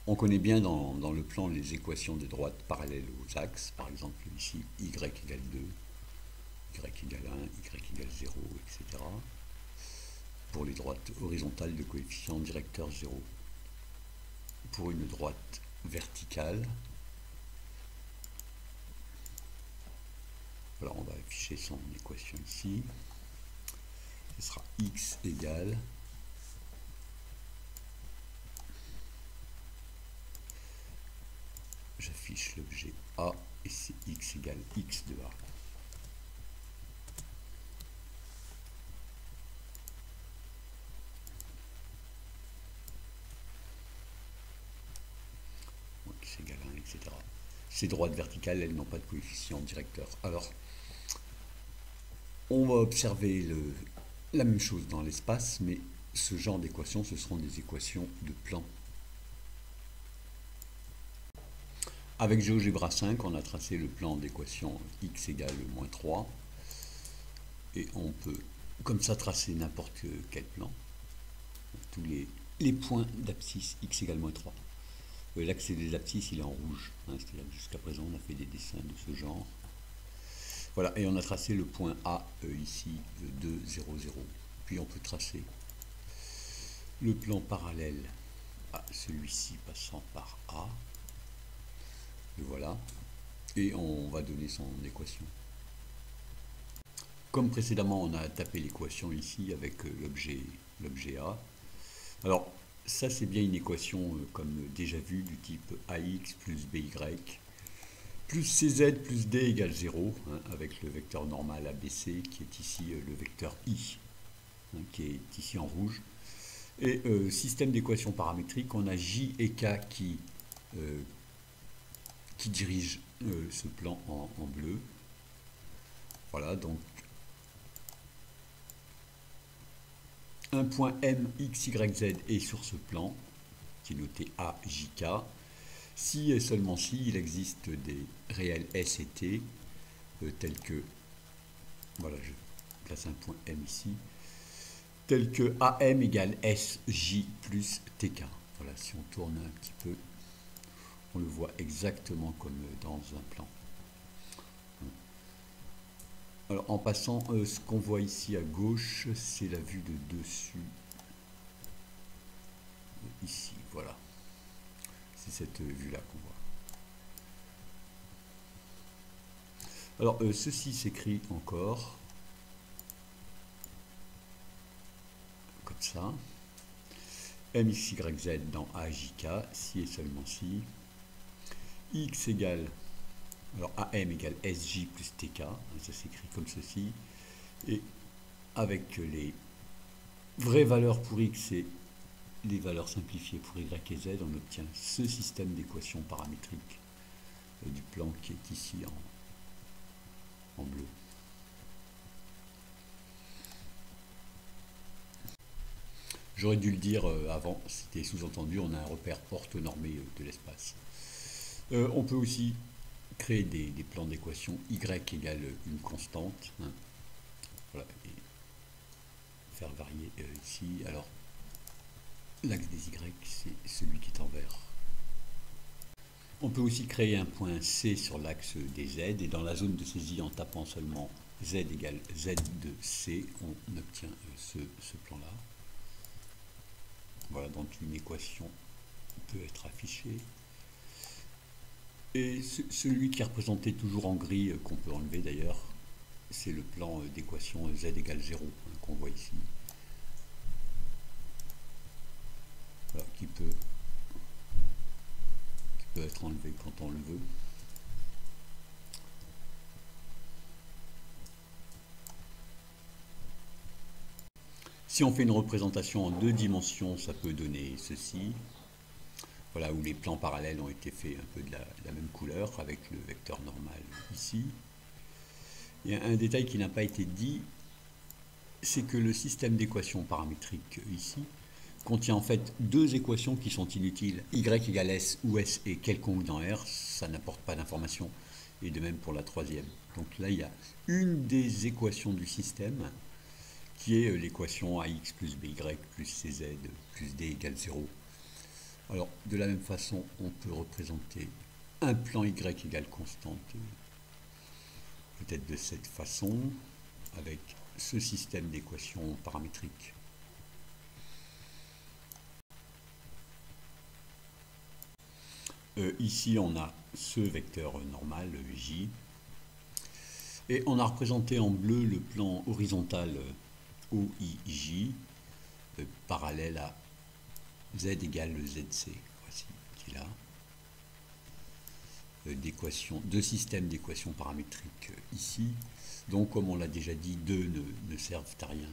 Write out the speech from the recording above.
On connaît bien dans le plan les équations des droites parallèles aux axes, par exemple ici y égale 2, y égale 1, y égale 0, etc. Pour les droites horizontales de coefficient directeur 0. Pour une droite verticale, alors on va afficher son équation ici, ce sera x égale j'affiche l'objet A et c'est x égale x de A. Donc x égale 1, etc. Ces droites verticales, elles n'ont pas de coefficient directeur. Alors, on va observer la même chose dans l'espace, mais ce genre d'équations, ce seront des équations de plan. Avec GeoGebra 5, on a tracé le plan d'équation x égale moins 3. Et on peut, comme ça, tracer n'importe quel plan. Tous les points d'abscisse x égale moins 3. L'axe des abscisses, il est en rouge. C'est-à-dire que jusqu'à présent, on a fait des dessins de ce genre. Voilà, et on a tracé le point A ici, 2, 0, 0. Puis on peut tracer le plan parallèle à celui-ci passant par A. Et voilà. Et on va donner son équation. Comme précédemment, on a tapé l'équation ici avec l'objet A. Alors, ça c'est bien une équation comme déjà vu du type AX plus BY plus CZ plus D égale 0, avec le vecteur normal ABC qui est ici le vecteur I, qui est ici en rouge. Et système d'équations paramétriques, on a J et K qui dirigent ce plan en bleu. Voilà, donc un point M, X, Y, Z est sur ce plan, qui est noté A, J, K. Si et seulement si il existe des réels S et T, tels que, voilà, je place un point M ici, tels que AM égale SJ plus TK. Voilà, si on tourne un petit peu, on le voit exactement comme dans un plan. Alors en passant, ce qu'on voit ici à gauche, c'est la vue de dessus. Ici, voilà. C'est cette vue-là qu'on voit. Alors, ceci s'écrit encore comme ça. MXYZ dans AJK, si et seulement si. X égale, alors AM égale SJ plus TK, ça s'écrit comme ceci. Et avec les vraies valeurs pour X et les valeurs simplifiées pour Y et Z, on obtient ce système d'équations paramétriques du plan qui est ici en bleu. J'aurais dû le dire avant, c'était sous-entendu, on a un repère orthonormé de l'espace. On peut aussi créer des plans d'équations y égale une constante, voilà, et faire varier ici. Alors, l'axe des y, c'est celui qui est en vert. On peut aussi créer un point C sur l'axe des Z, et dans la zone de saisie, en tapant seulement Z égale Z de C, on obtient ce plan-là. Voilà, donc une équation peut être affichée. Et celui qui est représenté toujours en gris, qu'on peut enlever d'ailleurs, c'est le plan d'équation Z égale 0 qu'on voit ici. Voilà, qui peut être enlevé quand on le veut. Si on fait une représentation en 2 dimensions, ça peut donner ceci. Voilà, où les plans parallèles ont été faits un peu de la même couleur, avec le vecteur normal ici. Il y a un détail qui n'a pas été dit, c'est que le système d'équations paramétriques ici contient en fait 2 équations qui sont inutiles. Y égale S, où S est quelconque dans R, ça n'apporte pas d'information. Et de même pour la troisième. Donc là, il y a une des équations du système qui est l'équation AX plus BY plus CZ plus D égale 0. Alors, de la même façon, on peut représenter un plan y égale constante, peut-être de cette façon, avec ce système d'équations paramétriques. Ici, on a ce vecteur normal, J, et on a représenté en bleu le plan horizontal OIJ, parallèle à Z égale ZC, voici, qui est là. Deux systèmes d'équations paramétriques ici. Donc, comme on l'a déjà dit, deux ne servent à rien.